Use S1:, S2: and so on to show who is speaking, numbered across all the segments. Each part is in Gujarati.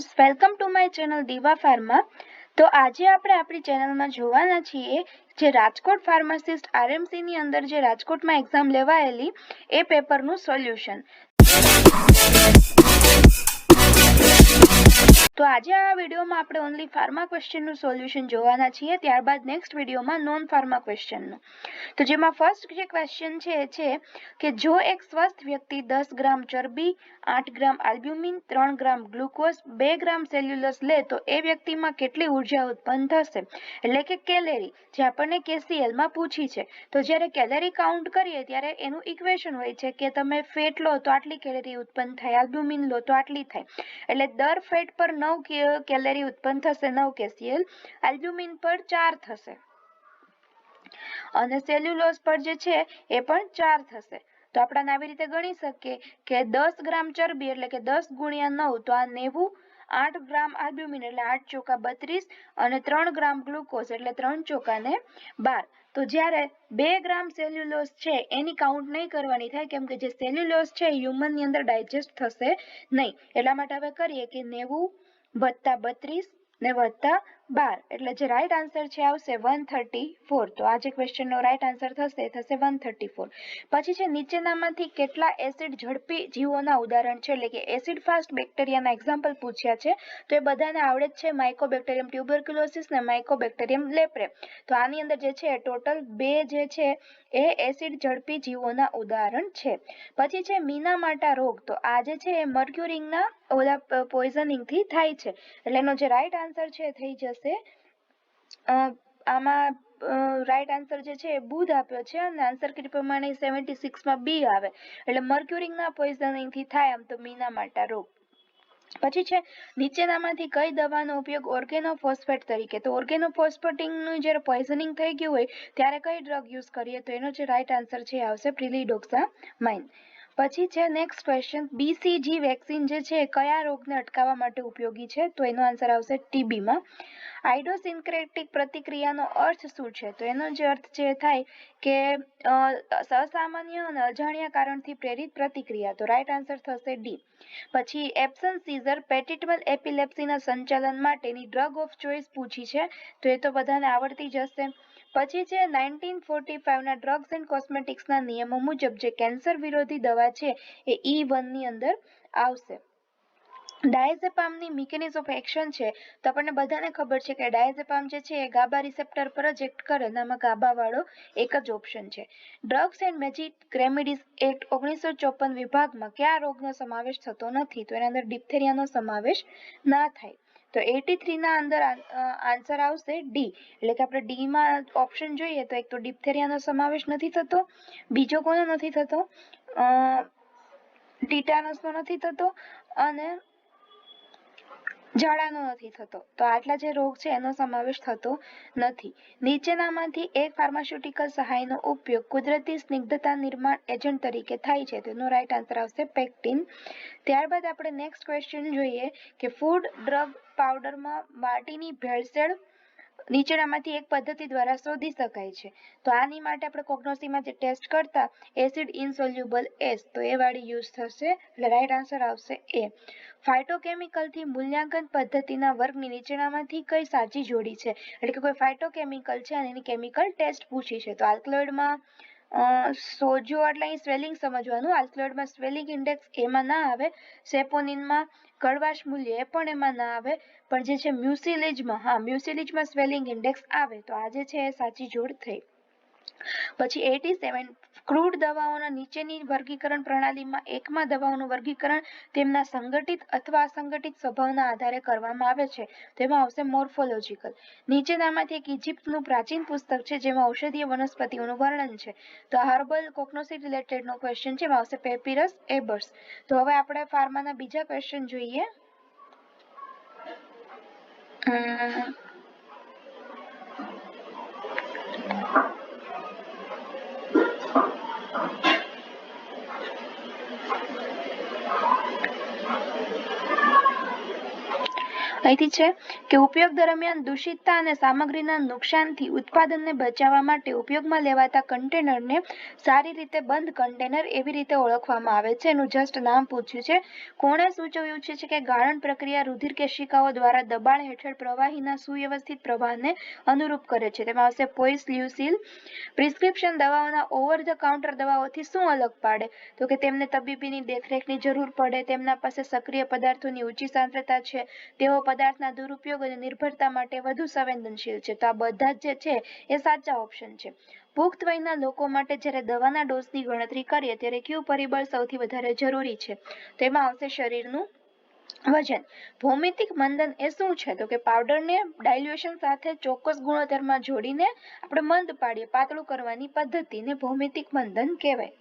S1: Friends, welcome to my channel દીવા ફાર્મા. તો આજે આપણે આપણી ચેનલમાં જોવાના છીએ જે રાજકોટ ફાર્માસિસ્ટ આરએમસીની અંદર જે રાજકોટમાં એક્ઝામ લેવાયેલી એ પેપરનું સોલ્યુશન. તો આજે આ વિડીયોમાં આપણે ઓનલી ફાર્મા ક્વેશ્ચનનું સોલ્યુશન જોવાના છીએ, ત્યારબાદ નેક્સ્ટ વિડીયોમાં નોન ફાર્મા ક્વેશ્ચનનું. તો જેમાં ફર્સ્ટ જે ક્વેશ્ચન છે એ છે કે જો એક સ્વસ્થ વ્યક્તિ 10 ગ્રામ ચરબી, 8 ગ્રામ આલ્બ્યુમિન, 3 ગ્રામ ગ્લુકોઝ, 2 ગ્રામ સેલ્યુલોઝ લે તો એ વ્યક્તિમાં કેટલી ઉર્જા ઉત્પન્ન થશે, એટલે કે કેલેરી, જે આપણને કેસીએલમાં પૂછી છે. તો જ્યારે કેલેરી કાઉન્ટ કરીએ ત્યારે એનું ઇક્વેશન હોય છે કે તમે ફેટ લો તો આટલી કેલેરી ઉત્પન્ન થાય, આલ્બ્યુમિન લો તો આટલી થાય, એટલે દર ફેટ પર 9 કેલેરી ઉત્પન્ન થશે, 9 કેસીએલ, આલ્બ્યુમિન પર 4 થશે અને સેલ્યુલોઝ પર જે છે એ પણ 4 થશે. તો આપણે આવી રીતે ગણી શકીએ કે 10 ગ્રામ ચરબી એટલે કે 10 ગુણ્યા 9 તો આ 90, 8 ગ્રામ આલ્બ્યુમિન એટલે 8 ચોકા 32 અને 3 ગ્રામ ગ્લુકોઝ એટલે 3 ચોકા ને 12. તો જ્યારે 2 ગ્રામ સેલ્યુલોઝ છે એની કાઉન્ટ નહીં કરવાની થાય, કેમ કે જે સેલ્યુલોઝ છે હ્યુમનની અંદર ડાયજેસ્ટ થશે નહીં. એટલા માટે હવે કરીએ કે 90 વત્તા 32 ને વત્તા 12 એટલે જે રાઈટ આન્સર છે આવશે 134. તો આ જે ક્વેશ્ચનનો રાઈટ આન્સર થશે એ થશે 134. પછી છે નીચેનામાંથી કેટલા એસિડ ઝડપી જીવોના ઉદાહરણ છે, એટલે કે એસિડ ફાસ્ટ બેક્ટેરિયાના એક્ઝામ્પલ પૂછ્યા છે. તો એ બધાને આવડે જ છે, માઇકોબેક્ટેરિયમ ટ્યુબરક્યુલોસિસ ને માઇકોબેક્ટેરિયમ લેપ્રે. તો આની અંદર જે છે ટોટલ 2 જે છે એ એસિડ ઝડપી જીવોના ઉદાહરણ છે. પછી છે મીનામાટા રોગ. તો આ જે છે એ મર્ક્યુરીના ઓલા પોઈઝનિંગથી થાય છે, એટલે એનો જે રાઈટ આન્સર છે થઈ જશે આમાં રાઈટ આન્સર જે છે એ બુધ આપ્યો છે અને આન્સર કી પ્રમાણે 76 બી આવે, એટલે મર્ક્યુરીના પોઈઝનિંગથી થાય આમ તો મીનામાટા રોગ. પછી છે નીચેનામાંથી કઈ દવાનો ઉપયોગ ઓર્ગેનોફોસ્ફેટ તરીકે, તો ઓર્ગેનોફોસ્ફેટિંગનું જ્યારે પોઈઝનિંગ થઈ ગયું હોય ત્યારે કઈ ડ્રગ યુઝ કરીએ, તો એનો જે રાઈટ આન્સર છે આવશે પ્રિલિડોક્સામાઇન. પછી છે નેક્સ્ટ ક્વેશ્ચન, બીસીજી વેક્સિન જે છે કયા રોગને અટકાવવા માટે ઉપયોગી છે, તો એનો આન્સર આવશે ટીબીમાં. આઇડોસિન્ક્રેટિક પ્રતિક્રિયાનો અર્થ શું છે, તો એનો જે અર્થ છે થાય કે અસામાન્ય અને અજાણ્યા કારણથી પ્રેરિત પ્રતિક્રિયા, તો રાઈટ આન્સર થશે ડી. પછી એબ્સન્સ સીઝર પેટિટમલ એપિલેપ્સીના સંચાલન માટેની ડ્રગ ઓફ ચોઇસ પૂછી છે, તો એ તો બધાને આવડતી જ હશે. પછી છે 1945ના ડ્રગ્સ એન્ડ કોસ્મેટિક્સના નિયમો મુજબ જે કેન્સર વિરોધી દવા છે એ E1 ની અંદર આવશે. ડાયઝેપામની મિકેનિઝમ ઓફ એક્શન છે, તો આપણને બધાને ખબર છે કે ડાયઝેપામ જે છે એ ગાબા રિસેપ્ટર પર જ એક્ટ કરે, એનામાં ગાબા વાળો એક જ ઓપ્શન છે. Drugs and magic remedies act 1954 વિભાગમાં કયા રોગનો સમાવેશ થતો નથી, તો એના અંદર ડિપ્થેરિયાનો સમાવેશ ના થાય. તો 83ના અંદર આન્સર આવશે ડી, એટલે કે આપણે ડીમાં ઓપ્શન જોઈએ તો એક તો ડિપ્થેરિયાનો સમાવેશ નથી થતો, બીજો કોનો નથી થતો, ટીટાનસનો નથી થતો અને ઝાડાનો નથી થતો. તો આટલા જે રોગ છે એનો સમાવેશ થતો નથી. નીચેનામાંથી એક ફાર્માસ્યુટિકલ સહાયનો ઉપયોગ કુદરતી સ્નિગ્ધતા નિર્માણ એજન્ટ તરીકે થાય છે, તેનો રાઈટ આન્સર આવશે પેક્ટિન. ત્યારબાદ આપણે નેક્સ્ટ ક્વેશ્ચન જોઈએ કે ફૂડ ડ્રગ પાવડરમાં માટીની ભેળસેળ નીચેનામાંથી એક પદ્ધતિ દ્વારા શોધી શકાય છે. તો આની માટે આપણે કોગ્નોસીમાં જે ટેસ્ટ કરતા એસિડ ઇનસોલ્યુબલ એસ, તો એ વાળી યુઝ થશે, એટલે રાઈટ આન્સર આવશે એ. ફાઇટોકેમિકલથી મૂલ્યાંકન પદ્ધતિના વર્ગની નીચેનામાંથી કઈ સાચી જોડી છે, એટલે કે કોઈ ફાઇટોકેમિકલ છે અને એની કેમિકલ ટેસ્ટ પૂછી છે. તો આલ્કલોઇડમાં સોજો એટલે અહીં સ્વેલિંગ સમજવાનું, આલ્કલોઇડમાં સ્વેલિંગ ઇન્ડેક્સ એમાં ના આવે, સેપોનિનમાં કડવાશ મૂલ્ય એ પણ એમાં ના આવે, પણ જે છે મ્યુસિલેજમાં, હા મ્યુસિલેજમાં સ્વેલિંગ ઇન્ડેક્સ આવે. તો આજે છે એ સાચી જોડ થઈ. પછી 87 ક્રૂડ દવાઓના નીચેની વર્ગીકરણ પ્રણાલીમાં એકમાં દવાઓનું વર્ગીકરણ તેમના સંગઠિત અથવા અસંગઠિત સ્વભાવના આધારે કરવામાં આવે છે, તેમાં આવશે મોર્ફોલોજીકલ. નીચેનામાંથી એક ઇજિપ્તનું પ્રાચીન પુસ્તક છે જેમાં ઔષધીય વનસ્પતિઓનું વર્ણન છે, તો હર્બલ કોગ્નોસી રિલેટેડનો ક્વેશ્ચન છે, એમાં આવશે પેપિરસ એબર્સ. તો હવે આપણે ફાર્માના બીજા ક્વેશ્ચન જોઈએ. અહીંથી છે કે ઉપયોગ દરમિયાન દૂષિતતા અને સામગ્રીના નુકસાનથી ઉત્પાદનને બચાવવા માટે ઉપયોગમાં લેવાતા કન્ટેનરને સારી રીતે બંધ કન્ટેનર એવી રીતે ઓળખવામાં આવે છે. એનું જસ્ટ નામ પૂછ્યું છે. કોણે સૂચવ્યું છે કે ગાળણ પ્રક્રિયા રુધિર કેશિકાઓ દ્વારા દબાણ હેઠળ પ્રવાહીના સુવ્યવસ્થિત પ્રવાહને અનુરૂપ કરે છે. તેમાં આવશે પોઈસ લ્યુસીલ. પ્રિસ્ક્રિપ્શન દવાઓના ઓવર ધ કાઉન્ટર દવાઓથી શું અલગ પાડે? તો કે તેમને તબીબીની દેખરેખની જરૂર પડે, તેમના પાસે સક્રિય પદાર્થોની ઊંચી સાંદ્રતા છે, તેઓ પદાર્થના દુરુપયોગ અને નિર્ભરતા માટે વધુ સંવેદનશીલ છે. તો આ બધા જે છે એ સાચા ઓપ્શન છે. પુખ્ત વયના લોકો માટે જ્યારે દવાના ડોઝની ગણતરી કરીએ ત્યારે કયું પરિબળ સૌથી વધારે જરૂરી છે? તેમાં આવશે શરીરનું વજન. ભૌમિતિક મંદન એ શું છે? તો કે પાવડરને ડાયલ્યુશન સાથે ચોક્કસ ગુણોત્તરમાં જોડીને આપણે મંદ પાડીએ, પાતળું કરવાની પદ્ધતિને ભૌમિતિક મંદન કહેવાય.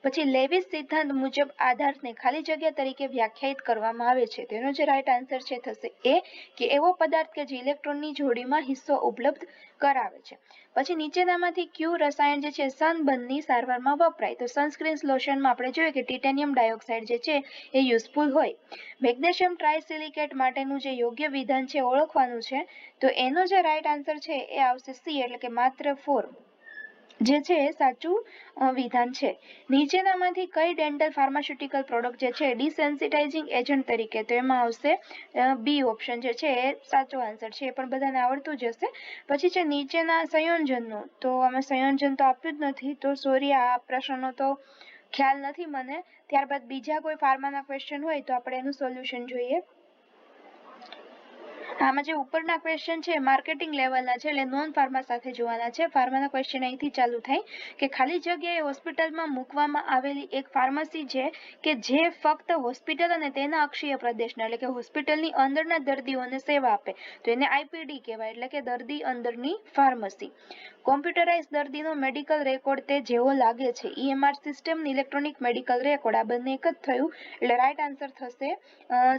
S1: પછી લેવિસ સિદ્ધાંત મુજબ આધારને ખાલી જગ્યા તરીકે વ્યાખ્યાયિત કરવામાં આવે છે. તેનો જે રાઈટ આન્સર છે થશે એ કે એવો પદાર્થ કે જે ઇલેક્ટ્રોનની જોડીમાં હિસ્સો ઉપલબ્ધ કરાવે છે. પછી નીચેનામાંથી કયું રસાયણ જે છે સનબર્નની સારવારમાં વપરાય? તો સનસ્ક્રીન લોશનમાં આપણે જોઈએ કે ટિટેનિયમ ડાયોક્સાઇડ જે છે એ યુઝફુલ હોય. મેગ્નેશિયમ ટ્રાયસિલિકેટ માટેનું જે યોગ્ય વિધાન છે ઓળખવાનું છે. તો એનો જે રાઈટ આન્સર છે એ આવશે સી, એટલે કે માત્ર 4 જે છે એ સાચું વિધાન છે. નીચેનામાંથી કઈ ડેન્ટલ ફાર્માસ્યુટિકલ પ્રોડક્ટ જે છે ડિસેન્સિટાઇઝિંગ એજન્ટ તરીકે? તો એમાં આવશે બી ઓપ્શન જે છે એ સાચો આન્સર છે. એ પણ બધાને આવડતું જ હશે. પછી છે નીચેના સંયોજનનો, તો અમે સંયોજન તો આપ્યું જ નથી, તો સોરી, આ પ્રશ્નનો તો ખ્યાલ નથી મને. ત્યારબાદ બીજા કોઈ ફાર્માના ક્વેશ્ચન હોય તો આપણે એનું સોલ્યુશન જોઈએ. આમાં જે ઉપરના ક્વેશ્ચન છે માર્કેટિંગ લેવલના છે, એટલે નોન ફાર્મા સાથે જોવાના છે. ફાર્માના ક્વેશ્ચન અહીંથી ચાલુ થાય કે ખાલી જગ્યાએ હોસ્પિટલમાં મૂકવામાં આવેલી એક ફાર્મસી છે કે જે ફક્ત હોસ્પિટલ અને તેના અક્ષીય પ્રદેશના, એટલે કે હોસ્પિટલની અંદરના દર્દીઓને સેવા આપે, તો એને આઈપીડી કહેવાય, એટલે કે દર્દી અંદરની ફાર્મસી. કોમ્પ્યુટરાઇઝ દર્દીનો મેડિકલ રેકોર્ડ તે જેવો લાગે છે, EMR system, electronic medical record, આ બંને એક જ થયું, એટલે રાઈટ આન્સર થશે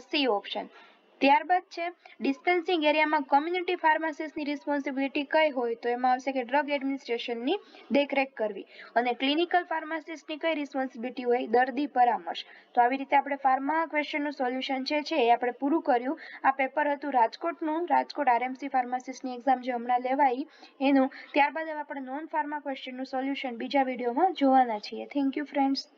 S1: સી ઓપ્શન. ત્યારબાદ છે ડિસ્પેન્સિંગ એરિયામાં કોમ્યુનિટી ફાર્માસિસ્ટની રિસ્પોન્સિબિલિટી કઈ હોય? તો એમાં આવશે કે ડ્રગ એડમિનિસ્ટ્રેશનની દેખરેખ કરવી. અને ક્લિનિકલ ફાર્માસિસ્ટની કઈ રિસ્પોન્સિબિલિટી હોય? દર્દી પરામર્શ. તો આવી રીતે આપણે ફાર્મા ક્વેશ્ચનનું સોલ્યુશન છે એ આપણે પૂરું કર્યું. આ પેપર હતું રાજકોટનું, રાજકોટ RMC ફાર્માસિસ્ટની એક્ઝામ જે હમણાં લેવાઈ એનું. ત્યારબાદ હવે આપણે નોન ફાર્મા ક્વેશ્ચનનું સોલ્યુશન બીજા વિડીયોમાં જોવાના છીએ. Thank you friends.